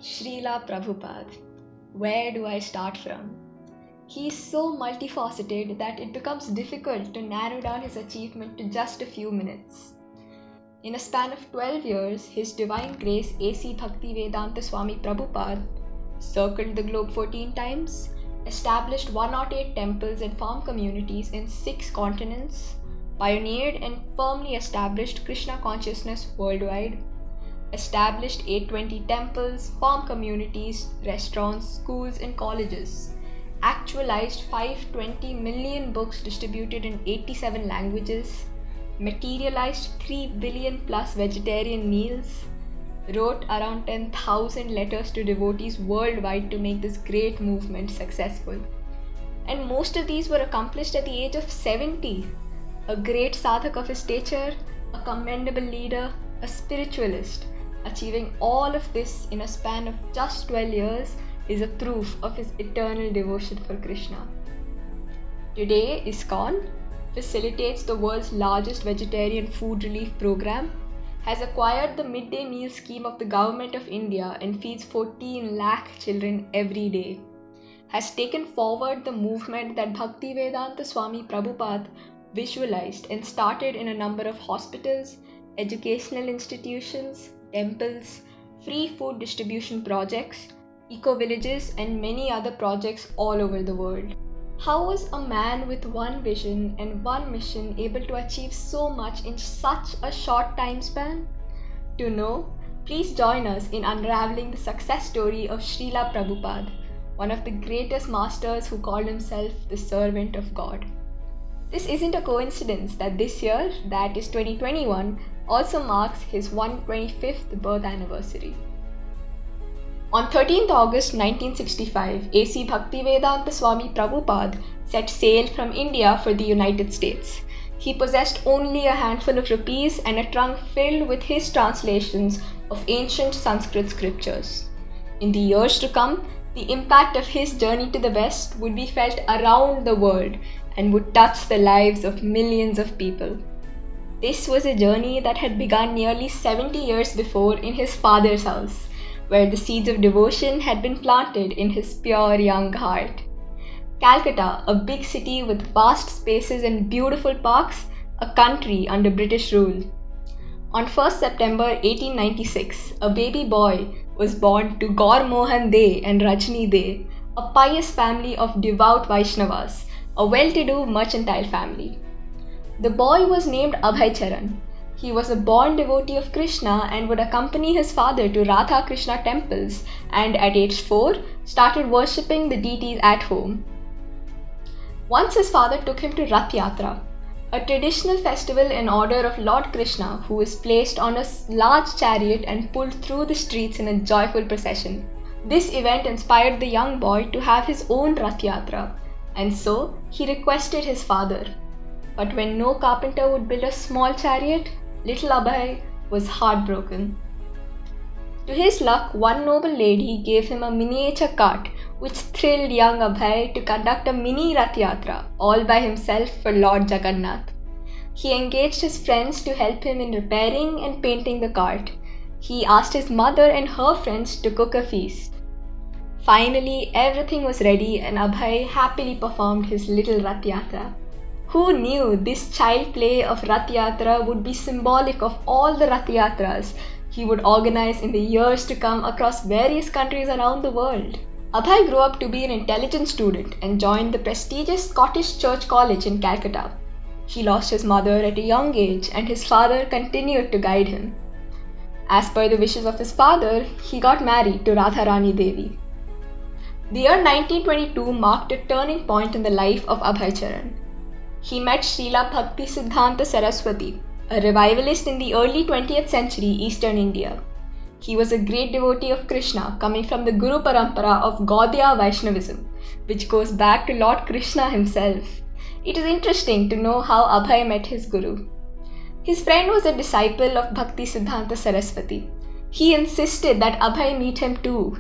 Srila Prabhupada. Where do I start from? He is so multifaceted that it becomes difficult to narrow down his achievement to just a few minutes. In a span of 12 years, His Divine Grace A.C. Bhaktivedanta Swami Prabhupada circled the globe 14 times, established 108 temples and farm communities in 6 continents, pioneered and firmly established Krishna consciousness worldwide, established 820 temples, farm communities, restaurants, schools, and colleges, actualized 520 million books distributed in 87 languages, materialized 3 billion plus vegetarian meals, wrote around 10,000 letters to devotees worldwide to make this great movement successful. And most of these were accomplished at the age of 70. A great sadhak of his stature, a commendable leader, a spiritualist. Achieving all of this in a span of just 12 years is a proof of his eternal devotion for Krishna. Today, ISKCON facilitates the world's largest vegetarian food relief program, has acquired the midday meal scheme of the Government of India and feeds 14 lakh children every day, has taken forward the movement that Bhaktivedanta Swami Prabhupada visualized and started in a number of hospitals, educational institutions, temples, free food distribution projects, eco-villages, and many other projects all over the world. How was a man with one vision and one mission able to achieve so much in such a short time span? To know, please join us in unraveling the success story of Srila Prabhupada, one of the greatest masters who called himself the servant of God. This isn't a coincidence that this year, that is 2021, also marks his 125th birth anniversary. On 13th August 1965, A.C. Bhaktivedanta Swami Prabhupada set sail from India for the United States. He possessed only a handful of rupees and a trunk filled with his translations of ancient Sanskrit scriptures. In the years to come, the impact of his journey to the West would be felt around the world and would touch the lives of millions of people. This was a journey that had begun nearly 70 years before in his father's house, where the seeds of devotion had been planted in his pure young heart. Calcutta, a big city with vast spaces and beautiful parks, a country under British rule. On 1st September 1896, a baby boy was born to Gaur Mohan De and Rajni De, a pious family of devout Vaishnavas, a well-to-do mercantile family. The boy was named Abhay Charan. He was a born devotee of Krishna and would accompany his father to Radha Krishna temples, and at age 4 started worshipping the deities at home. Once his father took him to Rath Yatra, a traditional festival in honor of Lord Krishna, who was placed on a large chariot and pulled through the streets in a joyful procession. This event inspired the young boy to have his own Rath Yatra, and so he requested his father. But when no carpenter would build a small chariot, little Abhay was heartbroken. To his luck, one noble lady gave him a miniature cart, which thrilled young Abhay to conduct a mini Rath Yatra all by himself for Lord Jagannath. He engaged his friends to help him in repairing and painting the cart. He asked his mother and her friends to cook a feast. Finally, everything was ready and Abhay happily performed his little Rath Yatra. Who knew this child play of Rath Yatra would be symbolic of all the Rath Yatras he would organize in the years to come across various countries around the world? Abhay grew up to be an intelligent student and joined the prestigious Scottish Church College in Calcutta. He lost his mother at a young age and his father continued to guide him. As per the wishes of his father, he got married to Radharani Devi. The year 1922 marked a turning point in the life of Abhay Charan. He met Srila Bhaktisiddhanta Saraswati, a revivalist in the early 20th century Eastern India. He was a great devotee of Krishna, coming from the Guru Parampara of Gaudiya Vaishnavism, which goes back to Lord Krishna himself. It is interesting to know how Abhay met his Guru. His friend was a disciple of Bhaktisiddhanta Saraswati. He insisted that Abhay meet him too.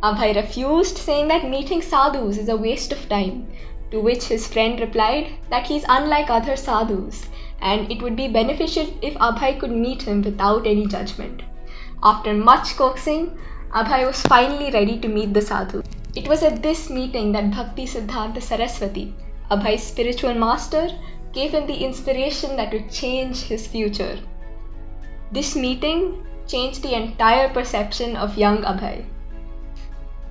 Abhay refused, saying that meeting sadhus is a waste of time, to which his friend replied that he is unlike other sadhus and it would be beneficial if Abhay could meet him without any judgment. After much coaxing, Abhay was finally ready to meet the sadhu. It was at this meeting that Bhaktisiddhanta Saraswati, Abhay's spiritual master, gave him the inspiration that would change his future. This meeting changed the entire perception of young Abhay.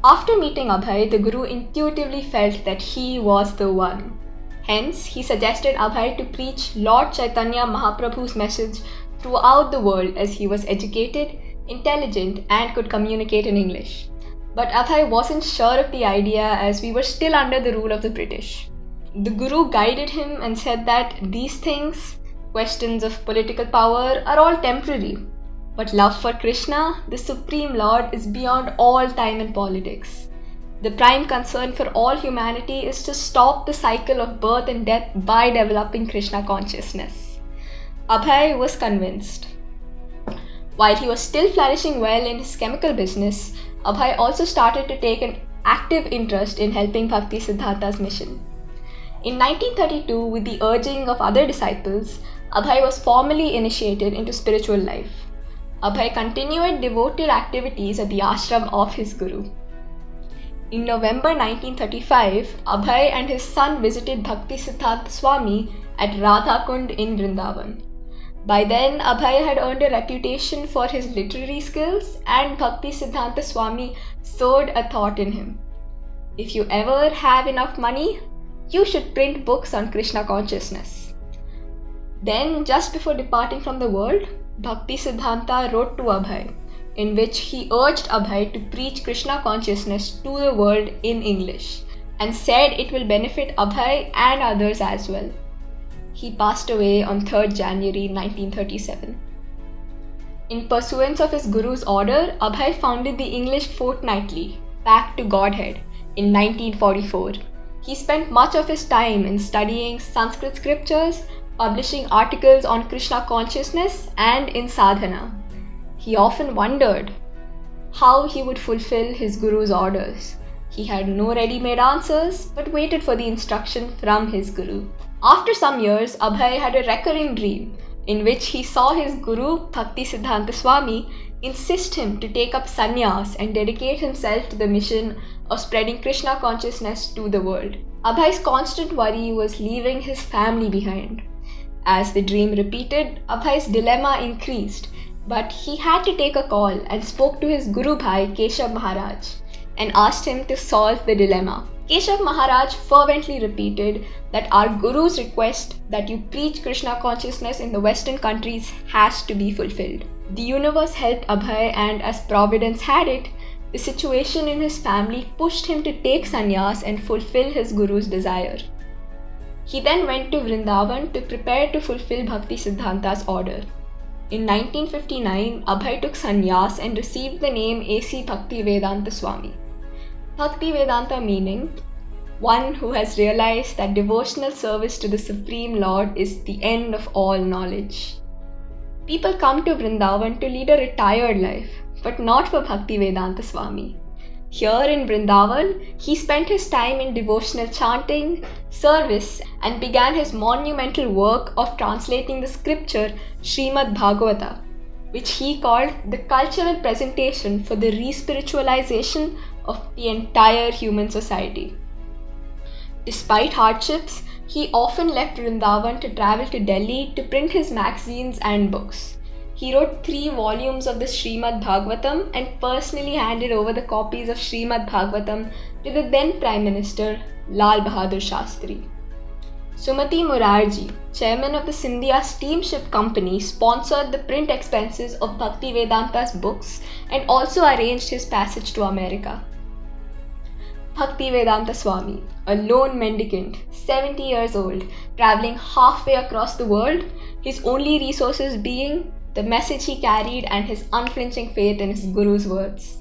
After meeting Abhay, the Guru intuitively felt that he was the one. Hence, he suggested Abhay to preach Lord Chaitanya Mahaprabhu's message throughout the world, as he was educated, intelligent, and could communicate in English. But Abhay wasn't sure of the idea, as we were still under the rule of the British. The Guru guided him and said that these things, questions of political power, are all temporary. But love for Krishna, the Supreme Lord, is beyond all time and politics. The prime concern for all humanity is to stop the cycle of birth and death by developing Krishna consciousness. Abhay was convinced. While he was still flourishing well in his chemical business, Abhay also started to take an active interest in helping Bhaktisiddhanta's mission. In 1932, with the urging of other disciples, Abhay was formally initiated into spiritual life. Abhay continued devoted activities at the ashram of his Guru. In November 1935, Abhay and his son visited Bhaktisiddhanta Swami at Radhakund in Vrindavan. By then, Abhay had earned a reputation for his literary skills, and Bhaktisiddhanta Swami sowed a thought in him. If you ever have enough money, you should print books on Krishna consciousness. Then, just before departing from the world, Bhaktisiddhanta wrote to Abhay, in which he urged Abhay to preach Krishna consciousness to the world in English, and said it will benefit Abhay and others as well. He passed away on 3rd January 1937. In pursuance of his Guru's order, Abhay founded the English fortnightly, Back to Godhead, in 1944. He spent much of his time in studying Sanskrit scriptures, publishing articles on Krishna consciousness, and in sadhana. He often wondered how he would fulfill his Guru's orders. He had no ready-made answers, but waited for the instruction from his Guru. After some years, Abhay had a recurring dream in which he saw his Guru, Bhaktisiddhanta Swami, insist him to take up sannyas and dedicate himself to the mission of spreading Krishna consciousness to the world. Abhay's constant worry was leaving his family behind. As the dream repeated, Abhay's dilemma increased, but he had to take a call and spoke to his Guru Bhai Keshav Maharaj and asked him to solve the dilemma. Keshav Maharaj fervently repeated that our Guru's request that you preach Krishna consciousness in the Western countries has to be fulfilled. The universe helped Abhay, and as Providence had it, the situation in his family pushed him to take sannyas and fulfill his Guru's desire. He then went to Vrindavan to prepare to fulfill Bhaktisiddhanta's order. In 1959, Abhay took sannyas and received the name A.C. Bhaktivedanta Swami. Bhaktivedanta meaning one who has realized that devotional service to the Supreme Lord is the end of all knowledge. People come to Vrindavan to lead a retired life, but not for Bhaktivedanta Swami. Here in Vrindavan, he spent his time in devotional chanting, service, and began his monumental work of translating the scripture Srimad Bhagavata, which he called the cultural presentation for the re-spiritualization of the entire human society. Despite hardships, he often left Vrindavan to travel to Delhi to print his magazines and books. He wrote 3 volumes of the Srimad Bhagavatam and personally handed over the copies of Srimad Bhagavatam to the then Prime Minister Lal Bahadur Shastri. Sumati Murarji, chairman of the Scindia Steamship Company, sponsored the print expenses of Bhaktivedanta's books and also arranged his passage to America. Bhaktivedanta Swami, a lone mendicant, 70 years old, traveling halfway across the world, his only resources being the message he carried and his unflinching faith in his Guru's words.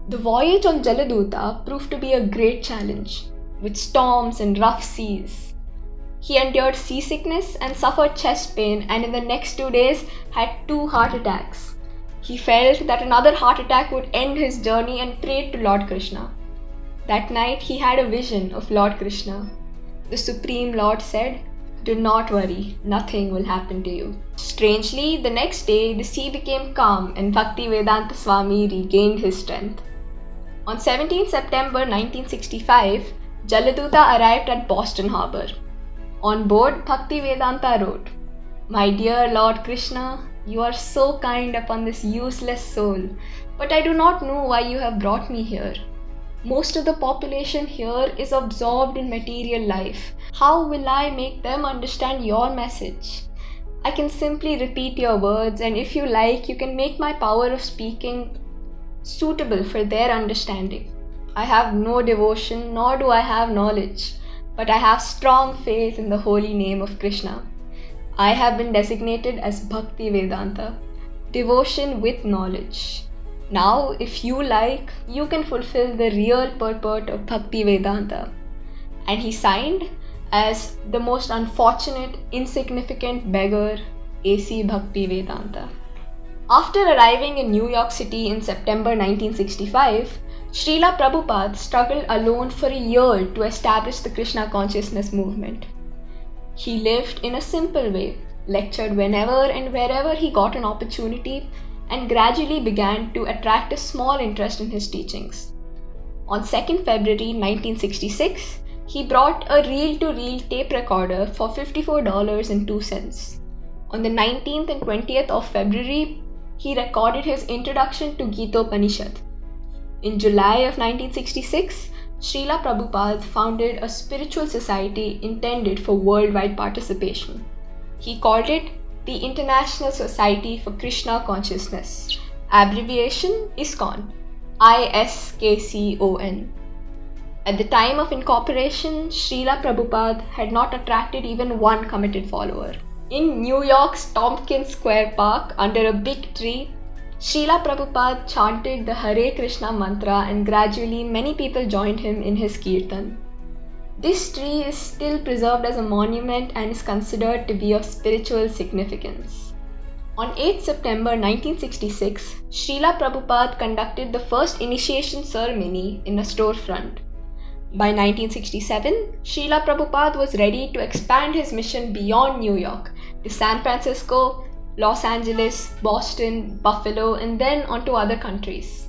The voyage on Jaladuta proved to be a great challenge, with storms and rough seas. He endured seasickness and suffered chest pain, and in the next 2 days had 2 heart attacks. He felt that another heart attack would end his journey and prayed to Lord Krishna. That night he had a vision of Lord Krishna. The Supreme Lord said, Do not worry, nothing will happen to you. Strangely, the next day, the sea became calm and Bhaktivedanta Swami regained his strength. On 17 September 1965, Jaladuta arrived at Boston Harbor. On board, Bhaktivedanta wrote, "My dear Lord Krishna, you are so kind upon this useless soul, but I do not know why you have brought me here. Most of the population here is absorbed in material life. How will I make them understand your message? I can simply repeat your words, and if you like, you can make my power of speaking suitable for their understanding. I have no devotion, nor do I have knowledge, but I have strong faith in the holy name of Krishna. I have been designated as Bhaktivedanta, devotion with knowledge. Now, if you like, you can fulfill the real purport of Bhaktivedanta." And he signed as the most unfortunate, insignificant beggar, A.C. Bhaktivedanta. After arriving in New York City in September 1965, Srila Prabhupada struggled alone for a year to establish the Krishna consciousness movement. He lived in a simple way, lectured whenever and wherever he got an opportunity, and gradually began to attract a small interest in his teachings. On 2nd February 1966, he brought a reel-to-reel tape recorder for $54.02. On the 19th and 20th of February, he recorded his introduction to Gita-Upanishad. In July of 1966, Srila Prabhupada founded a spiritual society intended for worldwide participation. He called it the International Society for Krishna Consciousness, abbreviation ISKCON, ISKCON. At the time of incorporation, Srila Prabhupada had not attracted even one committed follower. In New York's Tompkins Square Park, under a big tree, Srila Prabhupada chanted the Hare Krishna mantra, and gradually many people joined him in his kirtan. This tree is still preserved as a monument and is considered to be of spiritual significance. On 8 September 1966, Srila Prabhupada conducted the first initiation ceremony in a storefront. By 1967, Srila Prabhupada was ready to expand his mission beyond New York to San Francisco, Los Angeles, Boston, Buffalo, and then on to other countries.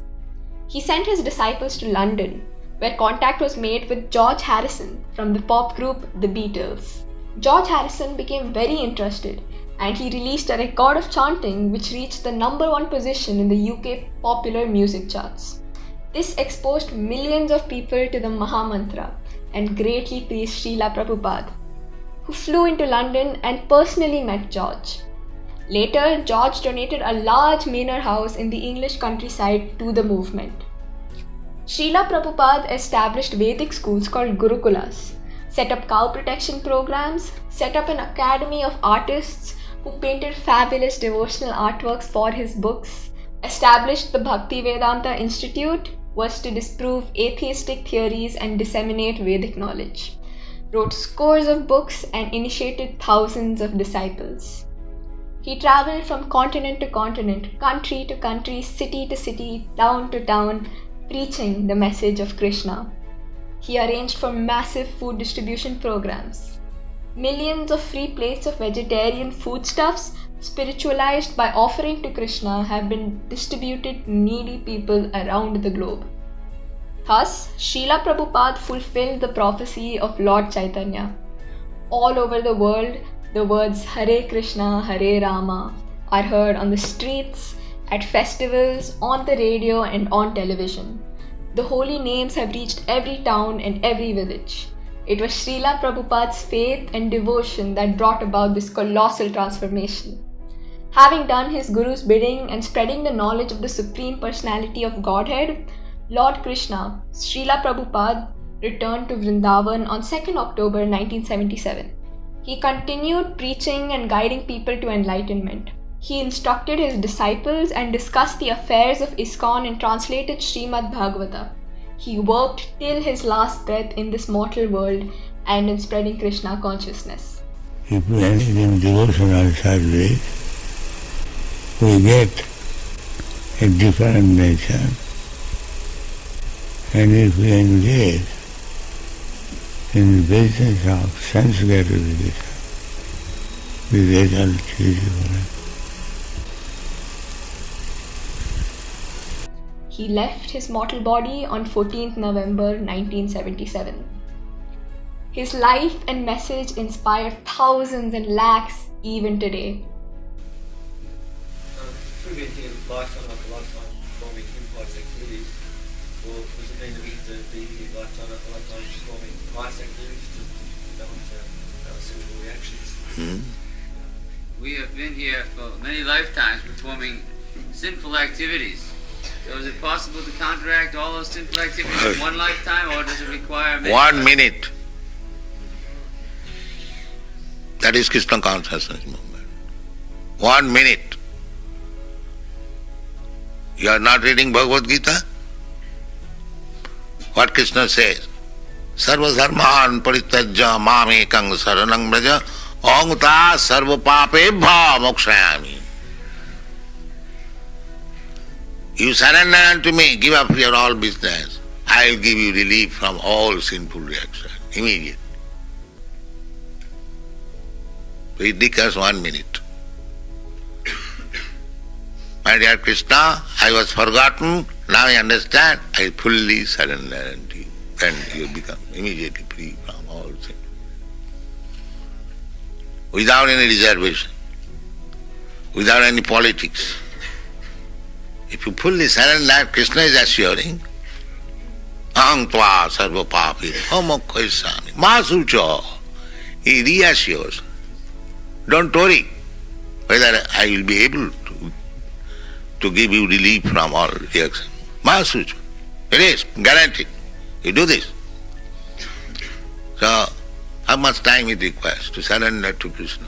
He sent his disciples to London, where contact was made with George Harrison from the pop group The Beatles. George Harrison became very interested, and he released a record of chanting which reached the #1 position in the UK popular music charts. This exposed millions of people to the Mahamantra and greatly pleased Srila Prabhupada, who flew into London and personally met George. Later, George donated a large manor house in the English countryside to the movement. Srila Prabhupada established Vedic schools called Gurukulas, set up cow protection programs, set up an academy of artists who painted fabulous devotional artworks for his books, established the Bhaktivedanta Institute, was to disprove atheistic theories and disseminate Vedic knowledge, wrote scores of books and initiated thousands of disciples. He traveled from continent to continent, country to country, city to city, town to town, preaching the message of Krishna. He arranged for massive food distribution programs. Millions of free plates of vegetarian foodstuffs, spiritualized by offering to Krishna, have been distributed to needy people around the globe. Thus, Srila Prabhupada fulfilled the prophecy of Lord Chaitanya. All over the world, the words Hare Krishna, Hare Rama are heard on the streets, at festivals, on the radio, and on television. The holy names have reached every town and every village. It was Srila Prabhupada's faith and devotion that brought about this colossal transformation. Having done his Guru's bidding and spreading the knowledge of the Supreme Personality of Godhead, Lord Krishna, Srila Prabhupada returned to Vrindavan on 2nd October 1977. He continued preaching and guiding people to enlightenment. He instructed his disciples and discussed the affairs of ISKCON and translated Srimad Bhagavata. He worked till his last breath in this mortal world and in spreading Krishna consciousness. If we are in devotional service, we get a different nature. And if we engage in the business of sense gratification, Vivekananda ji बोले। He left his mortal body on 14th November 1977. His life and message inspire thousands and lakhs even today. Through the lifetime performing impulse activities, or was it been the lifetime performing vice activities to develop simple reactions? We have been here for many lifetimes performing sinful activities. So is it possible to counteract all those sinful activities in one lifetime, or does it require many 1 minute? That is Krishna consciousness movement. 1 minute. You are not reading Bhagavad Gita? What Krishna says? Sarva dharman parityajya mamekang saranang braja aham ta sarva papebhya mokshayami. You surrender unto me, give up your all business. I will give you relief from all sinful reaction immediately. It requires 1 minute. My dear Krishna, I was forgotten, now I understand, I fully surrender unto you. Then you become immediately free from all sin. Without any reservation, without any politics. If you fully surrender, Krishna is assuring, aham tva sarva papi mokshayami masucha. He reassures. Don't worry whether I will be able to give you relief from all reaction. Masucha. It is guaranteed. You do this. So, how much time it requires to surrender to Krishna?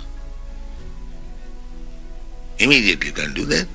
Immediately you can do that.